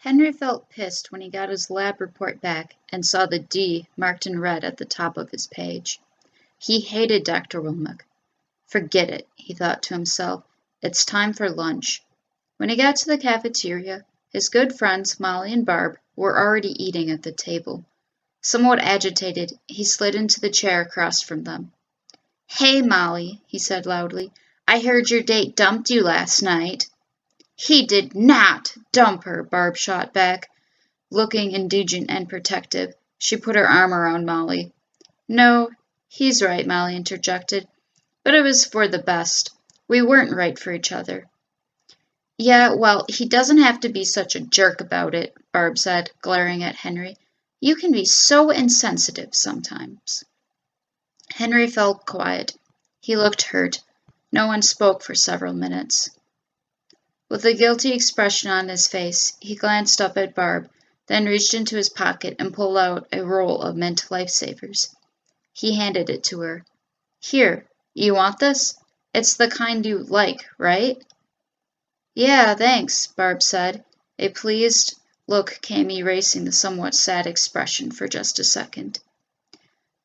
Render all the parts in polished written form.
Henry felt pissed when he got his lab report back and saw the D marked in red at the top of his page. He hated Dr. Wilmot. Forget it, he thought to himself. It's time for lunch. When he got to the cafeteria, his good friends Molly and Barb were already eating at the table. Somewhat agitated, he slid into the chair across from them. "Hey, Molly," he said loudly, "I heard your date dumped you last night." "He did not dump her," Barb shot back, looking indignant and protective. She put her arm around Molly. "No, he's right," Molly interjected, "but it was for the best. We weren't right for each other." "Yeah, well, he doesn't have to be such a jerk about it," Barb said, glaring at Henry. "You can be so insensitive sometimes." Henry felt quiet. He looked hurt. No one spoke for several minutes. With a guilty expression on his face, he glanced up at Barb, then reached into his pocket and pulled out a roll of mint lifesavers. He handed it to her. "Here, you want this? It's the kind you like, right?" "Yeah, thanks," Barb said. A pleased look came erasing the somewhat sad expression for just a second.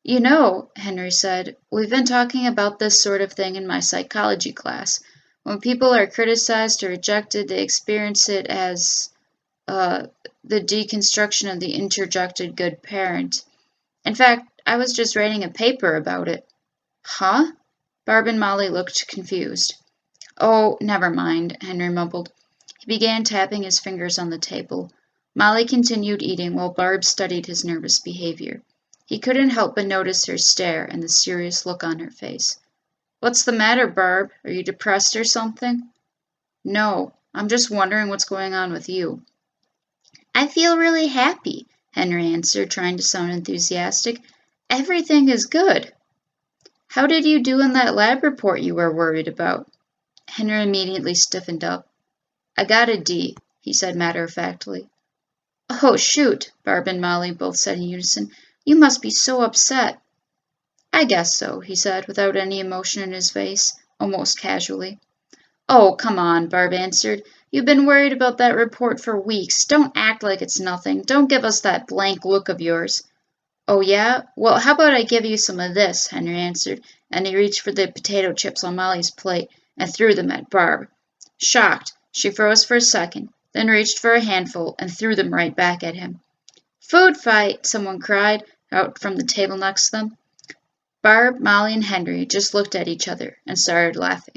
"You know," Henry said, "we've been talking about this sort of thing in my psychology class. When people are criticized or rejected, they experience it as, the deconstruction of the interjected good parent. In fact, I was just writing a paper about it." "Huh?" Barb and Molly looked confused. "Oh, never mind," Henry mumbled. He began tapping his fingers on the table. Molly continued eating while Barb studied his nervous behavior. He couldn't help but notice her stare and the serious look on her face. "What's the matter, Barb? Are you depressed or something?" "No, I'm just wondering what's going on with you." "I feel really happy," Henry answered, trying to sound enthusiastic. "Everything is good." "How did you do in that lab report you were worried about?" Henry immediately stiffened up. "I got a D," he said matter-of-factly. "Oh, shoot," Barb and Molly both said in unison. "You must be so upset." "I guess so," he said, without any emotion in his face, almost casually. "Oh, come on," Barb answered. "You've been worried about that report for weeks. Don't act like it's nothing. Don't give us that blank look of yours." "Oh, yeah? Well, how about I give you some of this?" Henry answered, and he reached for the potato chips on Molly's plate and threw them at Barb. Shocked, she froze for a second, then reached for a handful and threw them right back at him. "Food fight!" someone cried out from the table next to them. Barb, Molly, and Henry just looked at each other and started laughing.